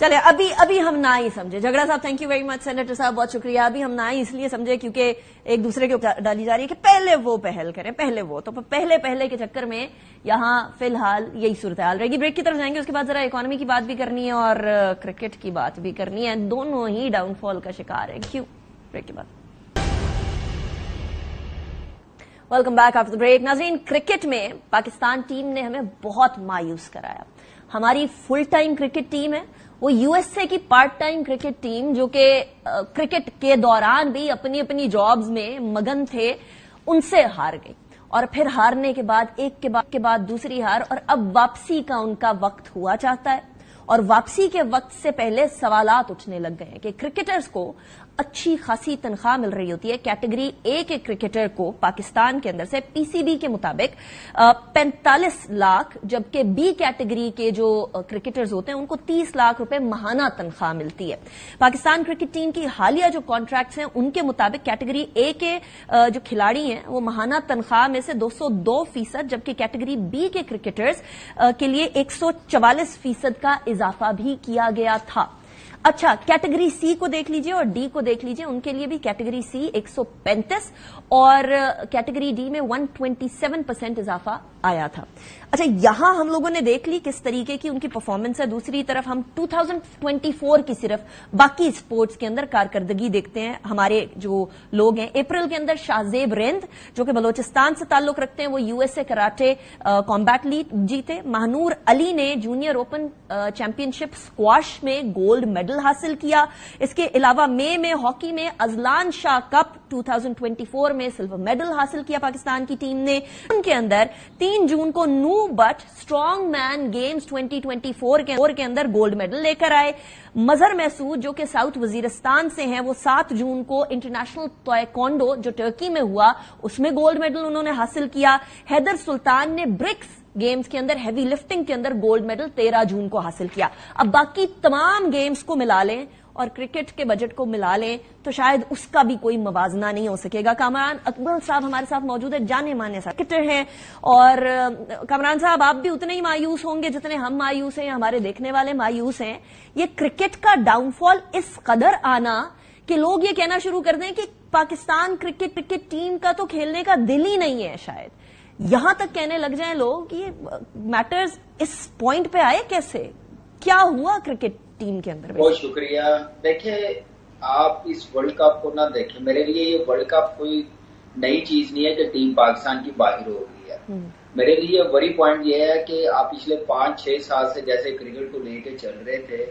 چلے ابھی ہم نہ ہی سمجھے. جھگڑا صاحب thank you very much. Senator صاحب بہت شکریہ. ابھی ہم نہ ہی اس لیے سمجھے کیونکہ ایک دوسرے کے اوپر ڈالی جا رہی ہے کہ پہلے وہ پہل کریں، پہلے وہ. تو پہلے کے چکر میں یہاں فی الحال یہی صورتحال رہے گی. بریک کی طرف جائیں گے، اس کے بعد ذرا اکانومی کی بات بھی کرنی ہے اور کرکٹ کی بات بھی کرنی ہے. دونوں ہی ڈاؤن فال کا شکار ہے. کیوں؟ بریک کے بعد. Welcome back after break. ناظرین، کرکٹ میں پاکستان ٹیم نے ہمیں بہت مایوس کرایا. ہماری فل ٹائم کرکٹ ٹیم ہے، وہ یو ایس اے کی پارٹ ٹائم کرکٹ ٹیم جو کہ کرکٹ کے دوران بھی اپنی جابز میں مگن تھے، ان سے ہار گئی. اور پھر ہارنے کے بعد ایک کے بعد دوسری ہار، اور اب واپسی کا ان کا وقت ہوا چاہتا ہے. اور واپسی کے وقت سے پہلے سوالات اٹھنے لگ گئے ہیں کہ کرکٹرز کو اچھی خاصی تنخواہ مل رہی ہوتی ہے. کیٹیگری اے کے کرکٹر کو پاکستان کے اندر سے پی سی بی کے مطابق 45 لاکھ، جبکہ بی کیٹیگری کے جو کرکٹرز ہوتے ہیں ان کو 30 لاکھ روپے ماہانہ تنخواہ ملتی ہے. پاکستان کرکٹ ٹیم کی حالیہ جو کانٹریکٹس ہیں ان کے مطابق کیٹیگری اے کے جو کھلاڑی ہیں وہ ماہانہ تنخواہ میں سے 202%، جبکہ کیٹیگری بی کے کرکٹرز کے لیے 144% کا اضافہ بھی کیا گیا تھا. اچھا، کیٹیگری سی کو دیکھ لیجئے اور ڈی کو دیکھ لیجئے. ان کے لیے بھی کیٹیگری سی 135 اور کیٹیگری ڈی میں 127% اضافہ آیا تھا. اچھا، یہاں ہم لوگوں نے دیکھ لی کس طریقے کی ان کی پرفارمنس ہے. دوسری طرف ہم 2024 کی صرف باقی سپورٹس کے اندر کارکردگی دیکھتے ہیں. ہمارے جو لوگ ہیں، اپریل کے اندر شاہزیب رند جو کہ بلوچستان سے تعلق رکھتے ہیں، وہ U S A karate combat league جیتے. ماہنور علی نے جونیئر اوپن چیمپئن شپ اسکواش میں گولڈ میڈل حاصل کیا. اس کے علاوہ مئی میں ہاکی میں ازلان شاہ کپ 2024 میں سلور میڈل حاصل کیا پاکستان کی ٹیم نے. ان کے اندر 3 جون کو نو بٹ اسٹرانگ مین گیمز 2024 کے اندر گولڈ میڈل لے کر آئے. مظہر محسود جو کہ ساؤتھ وزیرستان سے ہیں، وہ 7 جون کو انٹرنیشنل تائیکوانڈو جو ٹرکی میں ہوا اس میں گولڈ میڈل انہوں نے حاصل کیا. حیدر سلطان نے برکس گیمز کے اندر ہیوی لفٹنگ کے اندر گولڈ میڈل 13 جون کو حاصل کیا. اب باقی تمام گیمز کو ملا لیں اور کرکٹ کے بجٹ کو ملا لیں تو شاید اس کا بھی کوئی موازنہ نہیں ہو سکے گا. کامران اکبر صاحب ہمارے ساتھ موجود ہے، جانے مانے کرکٹر ہیں، اور کامران صاحب آپ بھی اتنے ہی مایوس ہوں گے جتنے ہم مایوس ہیں، ہمارے دیکھنے والے مایوس ہیں. یہ کرکٹ کا ڈاؤن فال اس قدر آنا کہ لوگ یہ کہنا شروع کر دیں کہ پاکستان کرکٹ ٹیم کا تو کھیلنے کا دل ہی نہیں ہے. شاید یہاں تک کہنے لگ جائیں لوگ کہ یہ میٹرز اس پوائنٹ پہ آئے کیسے، کیا ہوا کرکٹ ٹیم کے اندر. بہت شکریہ. دیکھیں، آپ اس ورلڈ کپ کو نہ دیکھیں. میرے لیے یہ ورلڈ کپ کوئی نئی چیز نہیں ہے کہ ٹیم پاکستان کی باہر ہو گئی ہے. میرے لیے بڑی پوائنٹ یہ ہے کہ آپ پچھلے 5-6 سال سے جیسے کرکٹ کو لے کے چل رہے تھے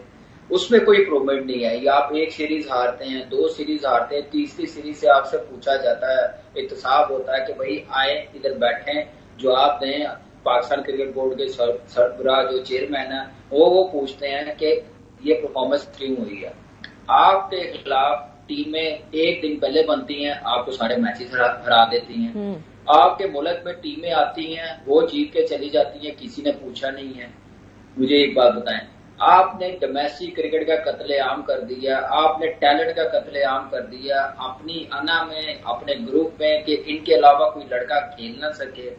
اس میں کوئی امپروومنٹ نہیں ہے. یا آپ ایک سیریز ہارتے ہیں، 2 سیریز ہارتے ہیں، تیسری سیریز سے آپ سے پوچھا جاتا ہے، احتساب ہوتا ہے کہ بھائی آئیں ادھر بیٹھیں، جواب دیں. پاکستان کرکٹ بورڈ کے سربراہ جو چیئرمین ہیں وہ پوچھتے ہیں کہ یہ پرفارمنس کیوں ہوئی ہے. آپ کے خلاف ٹیمیں ایک دن پہلے بنتی ہیں، آپ کو سارے میچز ہرا دیتی ہیں. آپ کے ملک میں ٹیمیں آتی ہیں، وہ جیت کے چلی جاتی ہیں، کسی نے پوچھا نہیں ہے. مجھے ایک بات بتائیں، آپ نے ڈومیسٹک کرکٹ کا قتل عام کر دیا، آپ نے ٹیلنٹ کا قتل عام کر دیا اپنی انا میں، اپنے گروپ میں، کہ ان کے علاوہ کوئی لڑکا کھیل نہ سکے.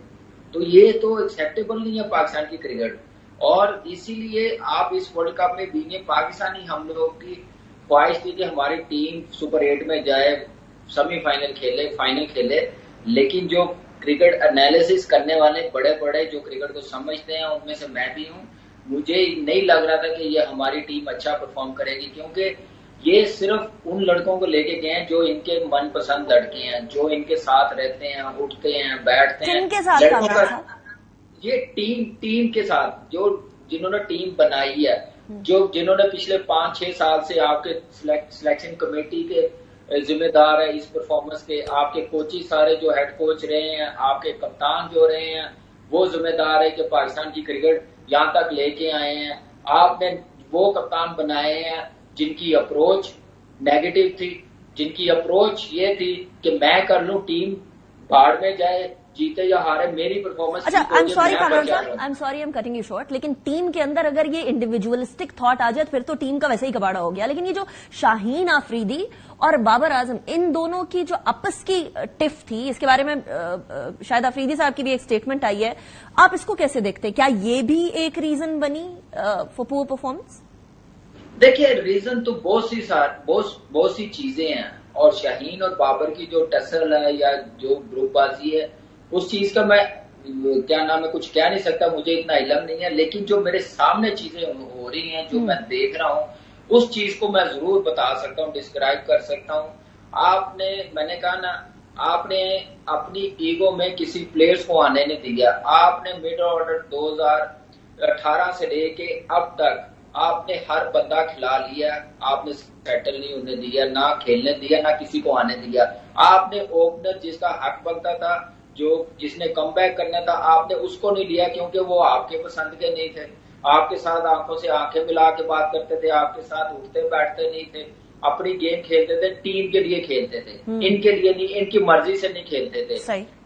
تو یہ تو ایکسیپٹیبل نہیں ہے پاکستان کی کرکٹ. اور اسی لیے آپ اس ورلڈ کپ میں بھی پاکستانی ہم لوگ کی خواہش تھی کہ ہماری ٹیم سپر 8 میں جائے، سیمی فائنل کھیلے، فائنل کھیلے. لیکن جو کرکٹ انالیسس کرنے والے بڑے بڑے جو کرکٹ کو سمجھتے ہیں ان میں سے میں بھی ہوں، مجھے نہیں لگ رہا تھا کہ یہ ہماری ٹیم اچھا پرفارم کرے گی، کیونکہ یہ صرف ان لڑکوں کو لے کے گئے ہیں جو ان کے من پسند لڑکے ہیں، جو ان کے ساتھ رہتے ہیں، اٹھتے ہیں، بیٹھتے ہیں. کن کے ساتھ یہ ٹیم کے ساتھ جنہوں نے ٹیم بنائی ہے، جنہوں نے پچھلے 5-6 سال سے آپ کے سلیکشن کمیٹی کے ذمہ دار ہے اس پرفارمنس کے. آپ کے کوچز سارے جو ہیڈ کوچ رہے ہیں، آپ کے کپتان جو رہے ہیں وہ ذمہ دار ہے کہ پاکستان کی کرکٹ یہاں تک لے کے آئے ہیں. آپ نے وہ کپتان بنائے ہیں جن کی اپروچ نیگیٹو تھی، جن کی اپروچ یہ تھی کہ میں کر لوں، ٹیم باڑ میں جائے، جیتے یا ہارے، میری پرفارمنس. اچھا، I'm sorry I'm cutting you short، لیکن ٹیم کے اندر اگر یہ انڈیویجولسٹک تھاٹ آ جائے پھر تو ٹیم کا ویسے ہی کباڑا ہو گیا. لیکن یہ جو شاہین آفریدی اور بابر اعظم، ان دونوں کی جو آپس کی ٹف تھی، اس کے بارے میں شاید آفریدی صاحب کی بھی ایک سٹیٹمنٹ آئی ہے، آپ اس کو کیسے دیکھتے ہیں؟ کیا یہ بھی ایک ریزن بنی فار پور پرفارمنس؟ دیکھیے، ریزن تو بہت سی چیزیں ہیں، اور شاہین اور بابر کی جو ٹسل ہے یا جو گروپ بازی ہے اس چیز کا میں کیا نام ہے کچھ کہہ نہیں سکتا، مجھے اتنا علم نہیں ہے. لیکن جو میرے سامنے چیزیں ہو رہی ہیں، جو میں دیکھ رہا ہوں، اس چیز کو میں ضرور بتا سکتا ہوں، ڈسکرائب کر سکتا ہوں. میں نے کہا نا، آپ نے اپنی ایگو میں کسی پلیئرز کو آنے نہیں دیا. آپ نے مڈ آرڈر 2018 سے لے کے اب تک آپ نے ہر بندہ کھلا لیا، آپ نے سیٹل نہیں ہونے دیا، نہ کھیلنے دیا، نہ کسی کو آنے دیا. آپ نے اوپنر جس کا حق بنتا تھا جس نے کم بیک کرنا تھا آپ نے اس کو نہیں لیا کیونکہ وہ آپ کے پسند کے نہیں تھے. آپ کے ساتھ آنکھوں سے آنکھیں ملا کے بات کرتے تھے, آپ کے ساتھ اٹھتے بیٹھتے نہیں تھے, اپنی گیم کھیلتے تھے, ٹیم کے لیے کھیلتے تھے, ان کے لیے نہیں, ان کی مرضی سے نہیں کھیلتے تھے.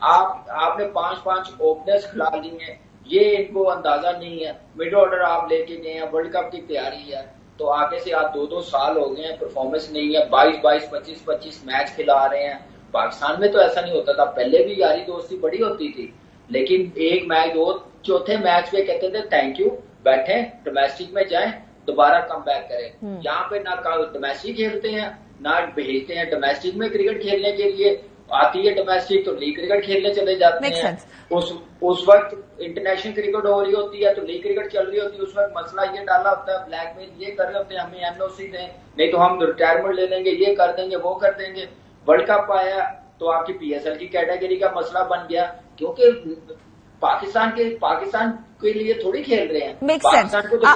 آپ نے 5 اوپنرز کھلا لی ہیں, یہ ان کو اندازہ نہیں ہے. مڈ آرڈر آپ لے کے گئے ہیں, ورلڈ کپ کی تیاری ہے, تو آگے سے آپ 2 سال ہو گئے ہیں, پرفارمنس نہیں ہے, 22 25 میچ کھلا رہے ہیں. پاکستان میں تو ایسا نہیں ہوتا تھا, پہلے بھی یاری دوستی بڑی ہوتی تھی, لیکن ایک میچ چوتھے میچ پہ کہتے تھے تھینک یو, بیٹھیں ڈومیسٹک میں جائیں, دوبارہ کم بیک کریں. یہاں پہ نہ ڈومیسٹک کھیلتے ہیں نہ بھیجتے ہیں ڈومیسٹک میں کرکٹ کھیلنے کے لیے. آتی ہے ڈومیسٹک تو لیگ کرکٹ کھیلنے چلے جاتے ہیں. اس وقت انٹرنیشنل کرکٹ ہو رہی ہوتی ہے تو لیگ کرکٹ چل رہی ہوتی ہے. اس وقت مسئلہ یہ ڈالا ہوتا ہے, بلیک میل یہ کر رہے ہوتے ہیں, ہمیں MOC دیں نہیں تو ہم ریٹائرمنٹ لے لیں گے, یہ کر دیں گے, وہ کر دیں گے. ورلڈ کپ آیا تو آپ کی PSL کی کیٹیگری کا مسئلہ بن گیا, کیونکہ پاکستان کے لیے تھوڑی کھیل رہے ہیں.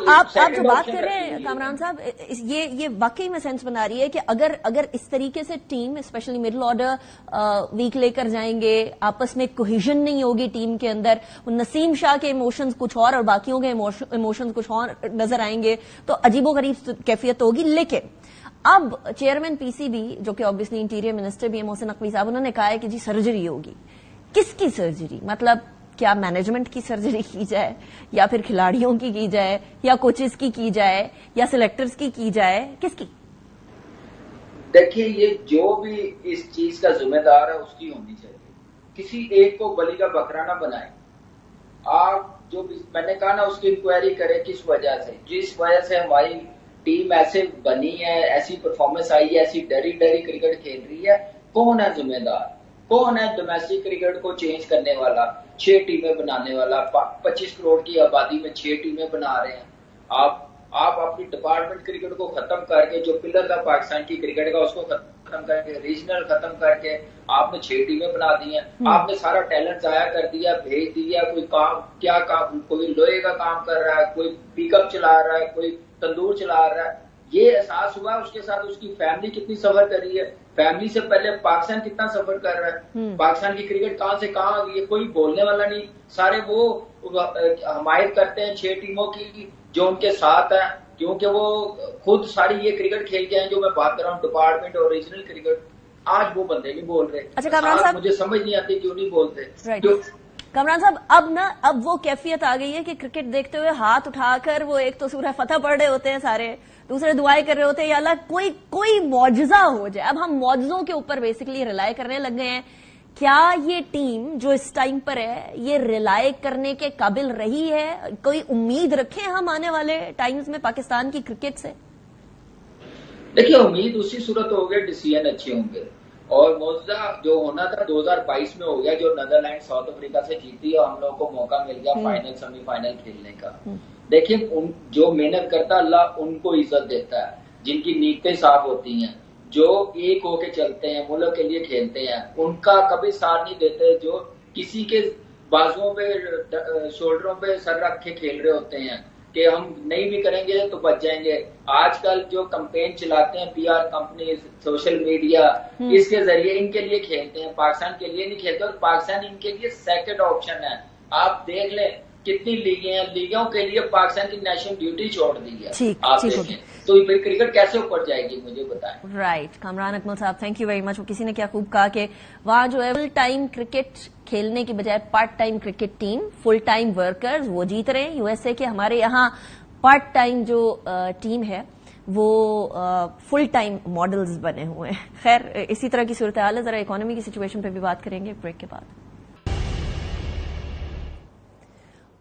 آپ جو بات کر رہے ہیں کامران صاحب, یہ واقعی میں سینس بنا رہی ہے کہ اگر اس طریقے سے team especially middle order weak لے کر جائیں گے, آپس میں کوہیژن نہیں ہوگی ٹیم کے اندر, نسیم شاہ کے ایموشنز کچھ اور باقیوں کے ایموشنز کچھ اور نظر آئیں گے, تو عجیب و غریب کیفیت ہوگی. لیکن اب چیئرمین PCB جو کہ آبویسلی انٹیریئر منسٹر بھی ہیں, محسن نقوی صاحب, انہوں نے کہا ہے کہ جی سرجری ہوگی. کس کی سرجری؟ مطلب کیا مینجمنٹ کی سرجری کی جائے, یا پھر کھلاڑیوں کی جائے, یا کوچز کی جائے, یا سلیکٹرز کی جائے, کس کی؟ دیکھیے یہ جو بھی اس چیز کا ذمہ دار ہے اس کی ہونی چاہیے. کسی ایک کو بلی کا بکرا نہ بنائیں. آپ جو میں نے کہا نا اس کی انکوائری کریں کس وجہ سے, جس وجہ سے ہماری ٹیم ایسے بنی ہے, ایسی پرفارمنس آئی ہے, ایسی ڈری کرکٹ کھیل رہی ہے, کون ہے ذمہ دار, کون ہے ڈومیسٹک کرکٹ کو چینج کرنے والا, 6 ٹیمیں بنانے والا. 25 کروڑ کی آبادی میں 6 ٹیمیں بنا رہے ہیں. آپ اپنی ڈپارٹمنٹ کرکٹ کو ختم کر کے, جو پلر تھا پاکستان کی کرکٹ کا, اس کو ختم کر کے, ریجنل ختم کر کے آپ نے 6 ٹیمیں بنا دی ہیں. آپ نے سارا ٹیلنٹ ضائع کر دیا, بھیج دیا. کوئی کام کوئی لوہے کا کام کر رہا ہے, کوئی پک اپ چلا رہا ہے, کوئی تندور چلا رہا ہے. یہ احساس ہوا اس کے ساتھ اس کی فیملی کتنی سفر کر رہی ہے, فیملی سے پہلے پاکستان کتنا سفر کر رہا ہے, پاکستان کی کرکٹ کہاں سے کہاں آ گئی ہے, کوئی بولنے والا نہیں. سارے وہ حمایت کرتے ہیں 6 ٹیموں کی جو ان کے ساتھ ہیں, کیونکہ وہ خود ساری یہ کرکٹ کھیل کے ہیں جو میں بات کر رہا ہوں, ڈپارٹمنٹ اور ریجنل کرکٹ. آج وہ بندے نہیں بول رہے. اچھا کامران صاحب, مجھے سمجھ نہیں آتی کیوں نہیں بولتے. کامران صاحب اب وہ کیفیت آ گئی ہے کہ کرکٹ دیکھتے ہوئے ہاتھ اٹھا کر وہ ایک تو سورہ فتح پڑھ رہے ہوتے ہیں سارے, دوسرے دعائیں کر رہے ہوتے ہیں یا اللہ کوئی معجزہ ہو جائے. اب ہم معجزوں کے اوپر بیسیکلی ریلائی کرنے لگ گئے ہیں. کیا یہ ٹیم جو اس ٹائم پر ہے یہ ریلائی کرنے کے قابل رہی ہے؟ کوئی امید رکھیں ہم آنے والے ٹائمز میں پاکستان کی کرکٹ سے؟ دیکھیے امید اسی صورت ہو گئے ڈیسیژن اچھے ہوں گے, اور معجزہ جو ہونا تھا 2022 میں ہو گیا, جو نیدرلینڈ ساؤتھ افریقہ سے جیتی اور ہم لوگوں کو موقع مل گیا فائنل سیمی فائنل کھیلنے کا. دیکھیں جو محنت کرتا اللہ ان کو عزت دیتا ہے, جن کی نیتیں صاف ہوتی ہیں, جو ایک ہو کے چلتے ہیں, ملک کے لیے کھیلتے ہیں, ان کا کبھی ساتھ نہیں دیتے جو کسی کے بازوؤں پہ شولڈروں پہ سر رکھ کے کھیل رہے ہوتے ہیں کہ ہم نہیں بھی کریں گے تو بچ جائیں گے. آج کل جو کمپین چلاتے ہیں PR کمپنی, سوشل میڈیا, اس کے ذریعے ان کے لیے کھیلتے ہیں, پاکستان کے لیے نہیں کھیلتے, اور پاکستان ان کے لیے سیکنڈ آپشن ہے. آپ دیکھ لیں کتنی لیگیں ہیں, لیگوں کے لیے پاکستان کی نیشنل ڈیوٹی چھوڑ دی ہے. آپ دیکھیں تو پھر کرکٹ کیسے اوپر جائے گی, مجھے بتائیں. رائٹ, کامران اکمل صاحب تھینک یو ویری مچ. کسی نے کیا خوب کہا کہ وہاں جو ہے فل ٹائم کرکٹ کھیلنے کی بجائے part time cricket team, full time workers وہ جیت رہے ہیں. USA کے ہمارے یہاں پارٹ ٹائم جو ٹیم ہے وہ فل ٹائم ماڈلز بنے ہوئے ہیں. خیر اسی طرح کی صورتحال ہے. ذرا اکانومی کی سچویشن پہ بھی بات کریں گے بریک کے بعد.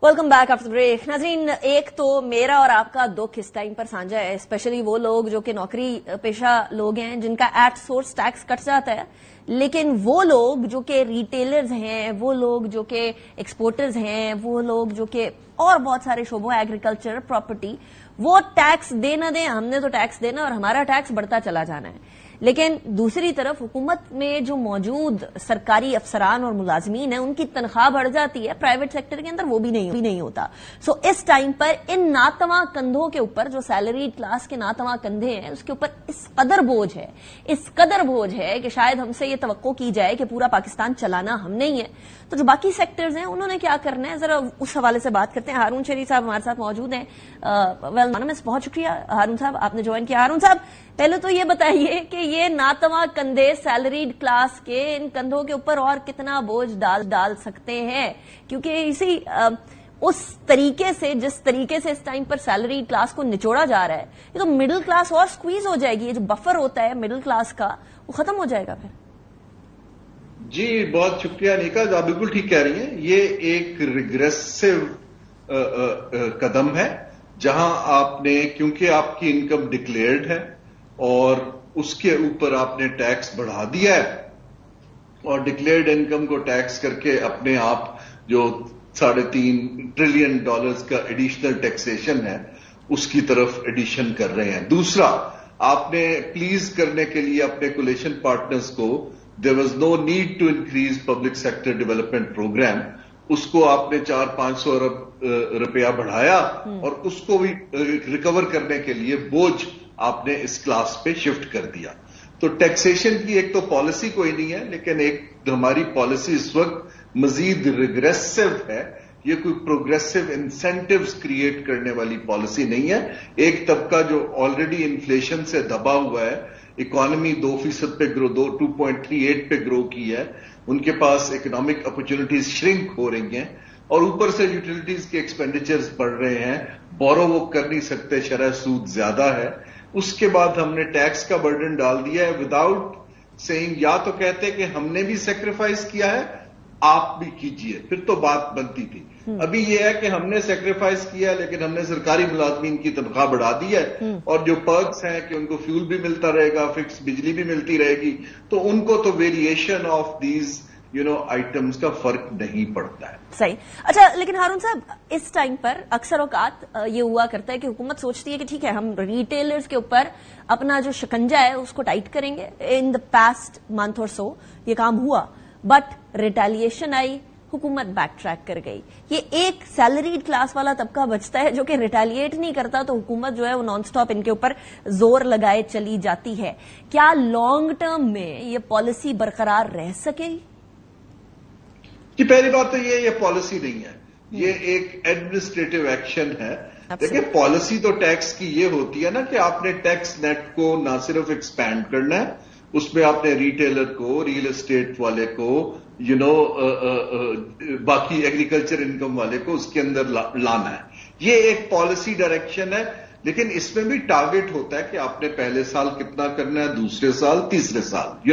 Welcome back after break. ناظرین, ایک تو میرا اور آپ کا دکھ اس ٹائم پر سانجھا ہے, اسپیشلی وہ لوگ جو کہ نوکری پیشہ لوگ ہیں جن کا ایٹ سورس ٹیکس کٹ جاتا ہے, لیکن وہ لوگ جو کہ ریٹیلرز ہیں, وہ لوگ جو کہ ایکسپورٹرز ہیں, وہ لوگ جو کہ اور بہت سارے شعبوں, ایگریکلچر, پراپرٹی, وہ ٹیکس دے نہ دیں, ہم نے تو ٹیکس دینا اور ہمارا ٹیکس بڑھتا چلا جانا ہے. لیکن دوسری طرف حکومت میں جو موجود سرکاری افسران اور ملازمین ہیں ان کی تنخواہ بڑھ جاتی ہے, پرائیویٹ سیکٹر کے اندر وہ بھی نہیں ہوتا. سو اس ٹائم پر ان ناتواں کندھوں کے اوپر, جو سیلری کلاس کے ناتواں کندھے ہیں, اس کے اوپر اس قدر بوجھ ہے کہ شاید ہم سے یہ یہ توقع کی جائے کہ پورا پاکستان چلانا ہم نے ہی ہے, تو جو باقی سیکٹرز ہیں انہوں نے کیا کرنا ہے, ذرا اس حوالے سے بات کرتے ہیں. ہارون شریف صاحب ہمارے ساتھ موجود ہیں. بہت شکریہ ہارون صاحب, آپ نے جوائن کیا. ہارون صاحب, پہلے تو یہ بتائیے کہ یہ ناتواں کندھے سیلریڈ کلاس کے ان کندھوں کے اوپر اور کتنا بوجھ ڈال سکتے ہیں, کیونکہ اسی اس طریقے سے جس طریقے سے اس ٹائم پر سیلری کلاس کو نچوڑا جا رہا ہے, یہ تو مڈل کلاس اور سکویز ہو جائے گی. یہ جو بفر ہوتا ہے مڈل کلاس کا وہ ختم ہو جائے گا پھر. جی بہت شکریہ نیکا, آپ بالکل ٹھیک کہہ رہی ہیں. یہ ایک ریگریسو قدم ہے جہاں آپ نے, کیونکہ آپ کی انکم ڈکلیئرڈ ہے اور اس کے اوپر آپ نے ٹیکس بڑھا دیا ہے, اور ڈکلیئرڈ انکم کو ٹیکس کر کے اپنے آپ جو $3.5 ٹریلین کا ایڈیشنل ٹیکسیشن ہے اس کی طرف ایڈیشن کر رہے ہیں. دوسرا, آپ نے پلیز کرنے کے لیے اپنے کولیشن پارٹنرز کو there was no need to increase public sector development program, اس کو آپ نے 400-500 ارب روپیہ بڑھایا اور اس کو بھی ریکور کرنے کے لیے بوجھ آپ نے اس کلاس پہ شفٹ کر دیا. تو ٹیکسیشن کی ایک تو پالیسی کوئی نہیں ہے, لیکن ایک ہماری پالیسی اس وقت مزید ریگریسو ہے. یہ کوئی پروگریسو انسینٹیوز کریٹ کرنے والی پالیسی نہیں ہے. ایک طبقہ جو آلریڈی انفلیشن سے دبا ہوا ہے, اکانومی 2% پہ گرو 2.38 پہ گرو کی ہے, ان کے پاس اکنامک اپرچونٹیز شرنک ہو رہی ہیں, اور اوپر سے یوٹیلیٹیز کے ایکسپینڈیچرز بڑھ رہے ہیں, بورو وہ کر نہیں سکتے, شرح سود زیادہ ہے. اس کے بعد ہم نے ٹیکس کا برڈن ڈال دیا ہے وداؤٹ سیئنگ, یا تو کہتے کہ ہم نے بھی سیکریفائز کیا ہے آپ بھی کیجئے, پھر تو بات بنتی تھی. ابھی یہ ہے کہ ہم نے سیکریفائز کیا ہے لیکن ہم نے سرکاری ملازمین کی تنخواہ بڑھا دی ہے, اور جو پرکس ہیں کہ ان کو فیول بھی ملتا رہے گا, فکس بجلی بھی ملتی رہے گی, تو ان کو تو ویریشن آف دیز آئٹمز کا فرق نہیں پڑتا ہے. صحیح. اچھا, لیکن ہارون صاحب اس ٹائم پر اکثر اوقات یہ ہوا کرتا ہے کہ حکومت سوچتی ہے کہ ٹھیک ہے ہم ریٹیلرز کے اوپر اپنا جو شکنجہ ہے اس کو ٹائٹ کریں گے. ان دا پاسٹ منتھ اور سو یہ کام ہوا, بٹ ریٹیلیشن آئی, حکومت بیک ٹریک کر گئی. یہ ایک سیلریڈ کلاس والا طبقہ بچتا ہے جو کہ ریٹیلیٹ نہیں کرتا, تو حکومت جو ہے وہ نان سٹاپ ان کے اوپر زور لگائے چلی جاتی ہے. کیا لانگ ٹرم میں یہ پالیسی برقرار رہ سکے گی؟ جی پہلی بات تو یہ پالیسی نہیں ہے, یہ ایک ایڈمنسٹریٹو ایکشن ہے. دیکھیں پالیسی تو ٹیکس کی یہ ہوتی ہے نا کہ آپ نے ٹیکس نیٹ کو نہ صرف ایکسپینڈ کرنا ہے, اس میں آپ نے ریٹیلر کو, ریئل اسٹیٹ والے کو, باقی ایگریکلچر انکم والے کو اس کے اندر لانا ہے. یہ ایک پالیسی ڈائریکشن ہے, لیکن اس میں بھی ٹارگٹ ہوتا ہے کہ آپ نے پہلے سال کتنا کرنا ہے, دوسرے سال, تیسرے سال.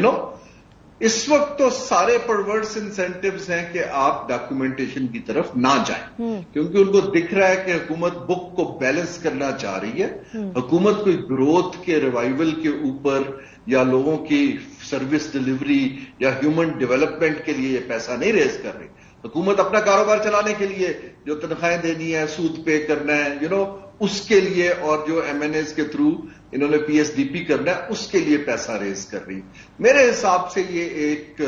اس وقت تو سارے پرورس انسینٹیوز ہیں کہ آپ ڈاکومنٹیشن کی طرف نہ جائیں, کیونکہ ان کو دکھ رہا ہے کہ حکومت بک کو بیلنس کرنا چاہ رہی ہے. حکومت کوئی گروتھ کے ریوائول کے اوپر یا لوگوں کی سروس ڈلیوری یا ہیومن ڈیولپمنٹ کے لیے یہ پیسہ نہیں ریز کر رہی. حکومت اپنا کاروبار چلانے کے لیے جو تنخواہیں دینی ہے, سود پے کرنا ہے, اس کے لیے, اور جو ایم این ایز کے تھرو انہوں نے پی ایس ڈی پی کرنا ہے اس کے لیے پیسہ ریز کر رہی. میرے حساب سے یہ ایک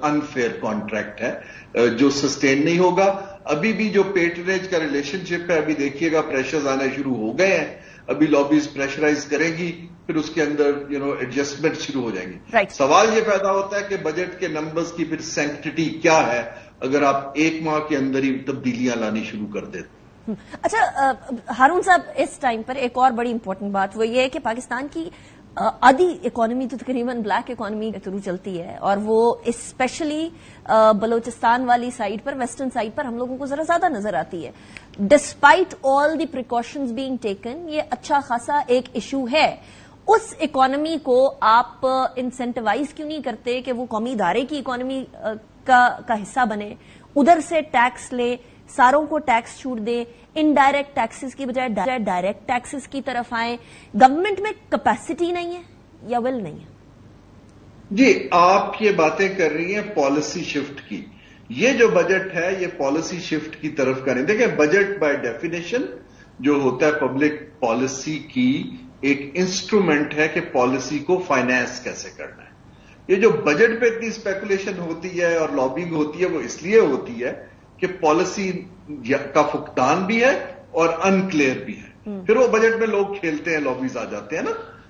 انفیئر کانٹریکٹ ہے جو سسٹین نہیں ہوگا. ابھی بھی جو پیٹرنیج کا ریلیشن شپ ہے, ابھی دیکھیے گا پریشرز آنا شروع ہو گئے ہیں, ابھی لابیز پریشرائز کریں گی, پھر اس کے اندر ایڈجسٹمنٹ شروع ہو جائیں گی. سوال یہ پیدا ہوتا ہے کہ بجٹ کے نمبرز کی پھر سینکٹیٹی کیا ہے اگر آپ ایک ماہ کے اندر ہی تبدیلیاں لانی شروع کر دیتے. اچھا ہارون صاحب, اس ٹائم پر ایک اور بڑی امپورٹنٹ بات وہ یہ ہے کہ پاکستان کی آدھی اکانومی تو تقریباً بلیک اکانومی کے تھرو چلتی ہے, اور وہ اسپیشلی بلوچستان والی سائڈ پر, ویسٹرن سائڈ پر ہم لوگوں کو ذرا زیادہ نظر آتی ہے. ڈسپائٹ آل دی پریکاشنز بینگ ٹیکن, یہ اچھا خاصا ایک ایشو ہے. اس اکانومی کو آپ انسینٹیوائز کیوں نہیں کرتے کہ وہ قومی ادارے کی اکانومی کا حصہ بنے, ادھر سے ٹیکس لے, ساروں کو ٹیکس چھوٹ دے, انڈائریکٹ ٹیکسز کی بجائے ڈائریکٹ ٹیکسز کی طرف آئیں. گورنمنٹ میں کیپیسٹی نہیں ہے یا ول نہیں ہے؟ جی آپ یہ باتیں کر رہی ہیں پالیسی شفٹ کی. یہ جو بجٹ ہے یہ پالیسی شفٹ کی طرف کریں. دیکھیں بجٹ بائی ڈیفینیشن جو ہوتا ہے پبلک پالیسی کی ایک انسٹرومنٹ ہے کہ پالیسی کو فائنانس کیسے کرنا ہے. یہ جو بجٹ پہ اتنی اسپیکولیشن ہوتی ہے اور لابنگ ہوتی ہے وہ اس لیے ہوتی ہے کہ پالیسی کا فقدان بھی ہے اور انکلیئر بھی ہے. پھر وہ بجٹ میں لوگ کھیلتے ہیں, لابیز آ جاتے ہیں نا,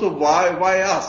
so why us,